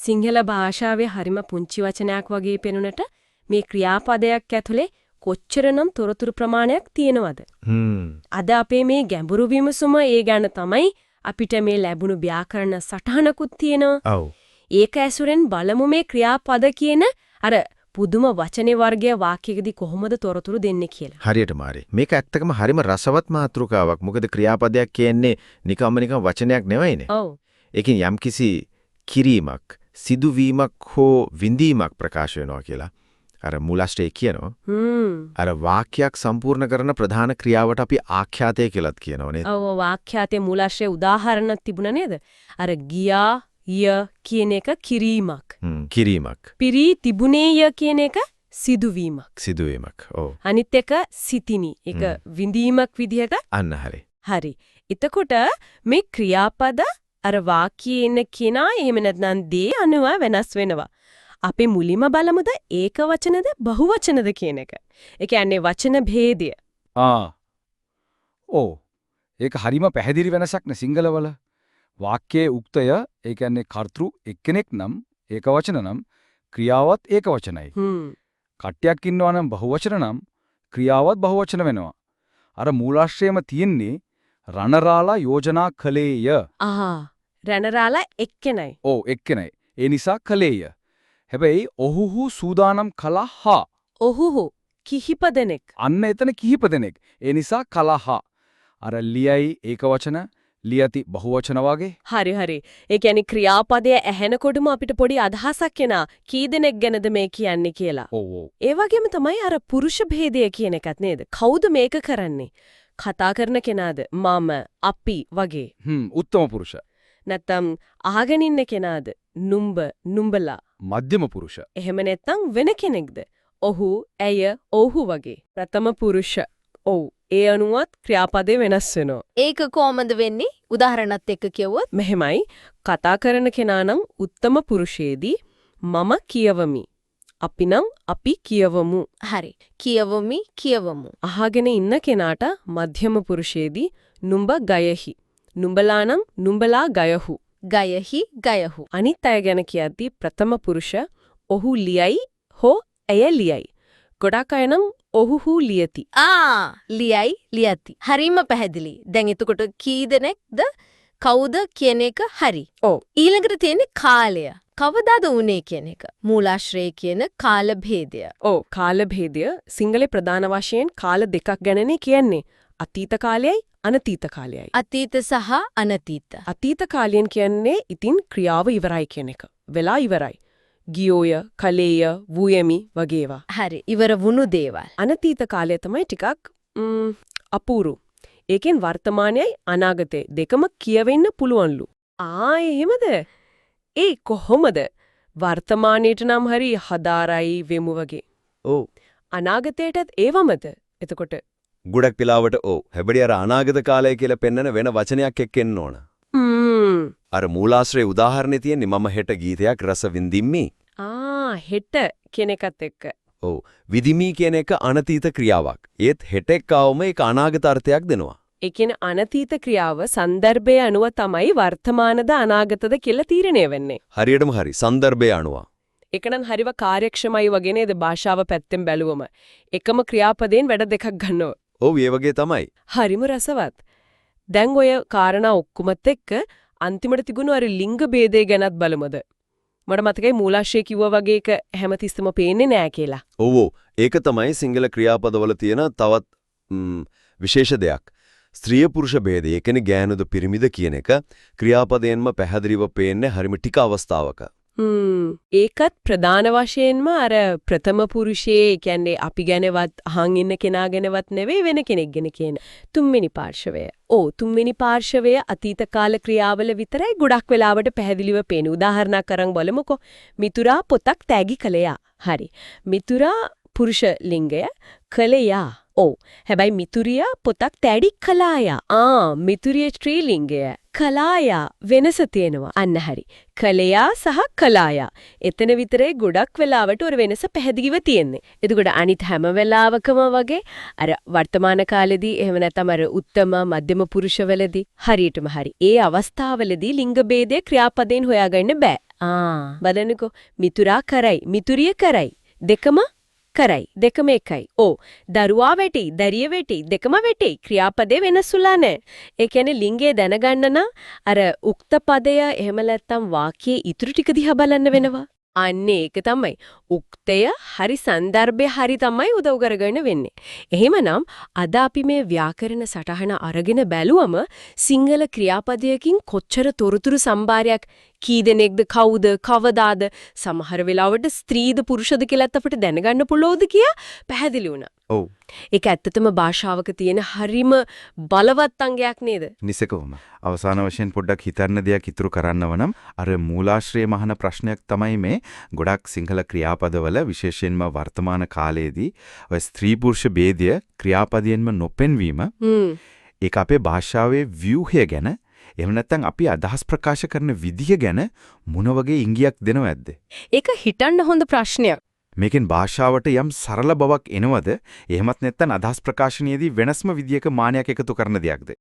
සිංහල භාෂාවේ හරිම පුංචි වචනයක් වගේ පෙනුනට මේ ක්‍රියාපදයක් ඇතුලේ කොච්චරනම් තොරතුරු ප්‍රමාණයක් තියෙනවද? අද අපේ මේ ගැඹුරු විමසුම ඒ ගැන තමයි අපිට මේ ලැබුණු ව්‍යාකරණ සටහනකුත් තියෙනවා. ඔව්. ඒක ඇසුරෙන් බලමු මේ ක්‍රියාපද කියන අර පුදුම වචනේ වර්ගය වාක්‍යයකදී කොහොමද තොරතුරු දෙන්නේ කියලා. හරියටම හරි. මේක ඇත්තටම හරිම රසවත් මාතෘකාවක්. මොකද ක්‍රියාපදයක් කියන්නේ නිකම්ම වචනයක් නෙවෙයිනේ. ඔව්. ඒකෙන් යම්කිසි කිරීමක්, සිදුවීමක් හෝ විඳීමක් ප්‍රකාශ වෙනවා කියලා. අර මූලාශ්‍රයේ කියනවා. අර වාක්‍යයක් සම්පූර්ණ කරන ප්‍රධාන ක්‍රියාවට අපි ආඛ්‍යාතය කියලාත් කියනවා නේද? ඔව් වාක්‍යාතයේ මූලාශ්‍රයේ උදාහරණක් තිබුණා නේද? අර ගියා ය කියන එක කිරීමක්. කිරීමක්. පිරී තිබුණේය කියන එක සිදුවීමක්. සිදුවීමක්. ඔව්. අනිත් එක සිතිනි. ඒක විඳීමක් විදිහට. අන්න හරි. හරි. එතකොට මේ ක්‍රියාපද අර වාක්‍යයේ ඉන්න කෙනා එහෙම නැත්නම් දේ අනුව වෙනස් වෙනවා. අපි මුලින්ම බලමුද ඒක වචනද බහුවචනද කියන එක. ඒ කියන්නේ වචන භේදය. ඔව්. ඒක හරිම පැහැදිලි වෙනසක් නේ සිංහලවල. වාක්‍යයේ උක්තය ඒ කියන්නේ කර්තෘ එක්කෙනෙක් නම් ඒක වචන නම් ක්‍රියාවත් ඒක වචනයි. කට්ටියක් ඉන්නවා නම් බහුවචන නම් ක්‍රියාවත් බහුවචන වෙනවා. අර මූලාශ්‍රයේම තියෙන්නේ රණරාලා යෝජනා කළේය. රණරාලා එක්කෙනයි. ඔව් එක්කෙනයි. ඒ නිසා කළේය. හැබැයි ඔහුහු සූදානම් කළා. ඔහුහු කිහිප දෙනෙක්. අන්න එතන කිහිප දෙනෙක්. ඒ නිසා කළා. අර ලියයි ඒක වචන ලියති බහුවචන වගේ. හරි. ඒ කියන්නේ ක්‍රියාපදයේ ඇහෙනකොටම අපිට පොඩි අදහසක් එනවා. කී දෙනෙක් ගැනද මේ කියන්නේ කියලා. ඔව්. ඒ වගේම තමයි අර පුරුෂ භේදය කියන එකත් නේද? කවුද මේක කරන්නේ? කතා කරන කෙනාද? මම, අපි වගේ. උත්තම පුරුෂ. නැත්තම් අහගෙන ඉන්න කෙනාද? නුඹ, නුඹලා. මධ්‍යම පුරුෂ. එහෙම නැත්තම් වෙන කෙනෙක්ද? ඔහු, ඇය, ඔහු වගේ. ප්‍රථම පුරුෂ. ඔව්. ඒ අනුවත් ක්‍රියාපදේ වෙනස් වෙනවා. ඒක කොහොමද වෙන්නේ? උදාහරණත් එක්ක කියවුවොත් මෙහෙමයි. කතා කරන කෙනා නම් උත්තම පුරුෂයේදී මම කියවමි. අපි නම් අපි කියවමු. හරි. කියවමු. අහගෙන ඉන්න කෙනාට මධ්‍යම පුරුෂයේදී නුඹ ගයහි. නුඹලා නම් නුඹලා ගයහු. ගයහු. අනිත් අය ගැන කියද්දී ප්‍රථම පුරුෂ ඔහු ලියයි හෝ ඇය ලියයි. ගොඩක් අය නම් ඔහුහු ලියති. ලියති. හරිම පැහැදිලි. දැන් එතකොට කී දෙනෙක්ද කවුද කියන එක හරි. ඔව්. ඊළඟට තියෙන්නේ කාලය. කවදාද උනේ කියන එක. මූලාශ්‍රයේ කියන කාල භේදය. ඔව් කාල භේදය සිංහලේ ප්‍රධාන වශයෙන් කාල දෙකක් ගැනනේ කියන්නේ. අතීත කාලයයි අනතීත කාලයයි. අතීත සහ අනතීත. අතීත කාලයෙන් කියන්නේ ඉතින් ක්‍රියාව ඉවරයි කියන එක. වෙලා ඉවරයි. ගියෝය, කලේය, වූයමි වගේවා. හරි. ඉවර වුණු දේවල්. අනතීත කාලය තමයි ටිකක් අපූරු. ඒකෙන් වර්තමානයයි අනාගතේ දෙකම කියවෙන්න පුළුවන්ලු. එහෙමද? ඒ කොහොමද? වර්තමානයේට නම් හරි හදාරයි වෙමු වගේ. ඔව්. අනාගතයටත් ඒවමද? එතකොට ගොඩක් වෙලාවට ඔව්. හැබැයි අර අනාගත කාලය කියලා පෙන්වන වෙන වචනයක් එක්කෙන්න ඕන. අර මූලාශ්‍රයේ උදාහරණේ තියෙන්නේ මම හෙට ගීතයක් රස විඳිම්මි. හෙට කියන එකත් එක්ක. ඔව්. විදිමි කියන එක අනතීත ක්‍රියාවක්. ඒත් හෙටෙක් ආවම ඒක අනාගත අර්ථයක් දෙනවා. ඒ කියන්නේ අනතීත ක්‍රියාව સંદર્ભය අනුව තමයි වර්තමානද අනාගතද කියලා තීරණය වෙන්නේ. හරියටම හරි. સંદર્ભය අනුව. ඒකනම් හරිව කාර්යක්ෂමයි වගේ නේද භාෂාව පැත්තෙන් බැලුවම. එකම ක්‍රියාපදයෙන් වැඩ දෙකක් ගන්නවා. ඔව් ඒ වගේ තමයි. හරිම රසවත්. දැන් ඔය කාරණා ඔක්කොමත් එක්ක අන්තිමට තිබුණු අර ලිංග ભેදය ගැනත් බලමුද? මට මතකයි මූලාශ්‍රයේ කිව්වා වගේ එක හැමතිස්සෙම පේන්නේ නෑ කියලා. ඔව්. ඒක තමයි සිංහල ක්‍රියාපදවල තියෙන තවත් විශේෂ දෙයක්. ස්ත්‍රී පුරුෂ ભેදය. ඒ කියන්නේ ගෑනුද පිරිමිද කියන එක ක්‍රියාපදයෙන්ම පැහැදිලිව පේන්නේ හරිම ටික අවස්ථාවක. ඒකත් ප්‍රධාන වශයෙන්ම අර ප්‍රථම පුරුෂයේ කියන්නේ අපි ගැනවත් අහන් ඉන්න කෙනා ගැනවත් නෙවෙයි වෙන කෙනෙක් ගැන කියන තුන්වෙනි පාර්ශවය. තුන්වෙනි පාර්ශවය අතීත කාල ක්‍රියාවල විතරයි ගොඩක් වෙලාවට පැහැදිලිව පේන. උදාහරණයක් අරන් බලමුකෝ. මිතුරා පොතක් තෑගි කළයා. හරි. මිතුරා පුරුෂ ලිංගය කළයා. හැබැයි මිතුරියා පොතක් තෑඩි කළායා. මිතුරිය ස්ත්‍රී ලිංගය. කලායා වෙනස තියෙනවා. අන්න හරි. කලයා සහ කලායා. එතන විතරේ ගොඩක් වෙලාවට ඔර වෙනස පැහැදිලිව තියෙන්නේ. එතකොට අනිත් හැම වෙලාවකම වගේ අර වර්තමාන කාලෙදී එහෙම නැත්නම් අර උත්තම මධ්‍යම පුරුෂවලදී හරියටම හරි. ඒ අවස්ථාවලදී ලිංග ભેදය ක්‍රියාපදයෙන් හොයාගන්න බෑ. බලන්නකෝ මිතුරා කරයි මිතුරිය කරයි දෙකම කරයි දෙකම එකයි. දරුවා වෙටි දරිය වෙටි දෙකම වෙටි ක්‍රියාපදේ වෙනසුලා නැහැ. ඒ කියන්නේ ලිංගය දැනගන්න නම් අර උක්ත පදය එහෙම නැත්නම් වාක්‍යයේ ඉතුරු ටික දිහා බලන්න වෙනවා. අන්නේ ඒක තමයි. උක්තය හරි સંદર્ભය හරි තමයි උදව් කරගෙන වෙන්නේ. එහෙමනම් අද අපි මේ ව්‍යාකරණ සටහන අරගෙන බැලුවම සිංහල ක්‍රියාපදයකින් කොච්චර තොරතුරු සම්භාරයක් කී දෙනෙක්ද කවුද කවදාද සමහර වෙලාවට ස්ත්‍රීද පුරුෂද කියලාත් අපිට දැනගන්න පුළුවන්ද කියා පැහැදිලි වුණා. ඔව්. ඒක ඇත්තටම භාෂාවක තියෙන හරිම බලවත් අංගයක් නේද? නිසකවම. අවසාන වශයෙන් පොඩ්ඩක් හිතන්න දෙයක් ඉතුරු කරන්නව නම් අර මූලාශ්‍රයේ මහන ප්‍රශ්නයක් තමයි මේ ගොඩක් සිංහල ක්‍රියාපදවල විශේෂයෙන්ම වර්තමාන කාලයේදී ඔය ස්ත්‍රී පුරුෂ ભેදය ක්‍රියාපදයෙන්ම නොපෙන්වීම ඒක අපේ භාෂාවේ ව්‍යුහය ගැන එහෙම නැත්නම් අපි අදහස් ප්‍රකාශ කරන විදිය ගැන මොන වගේ ඉඟියක් දෙනවද? ඒක හිතන්න හොඳ ප්‍රශ්නයක්. මේකෙන් භාෂාවට යම් සරල බවක් එනවද? එහෙමත් නැත්නම් අදහස් ප්‍රකාශනයේදී වෙනස්ම විදියක මානයක් එකතු කරන දෙයක්ද?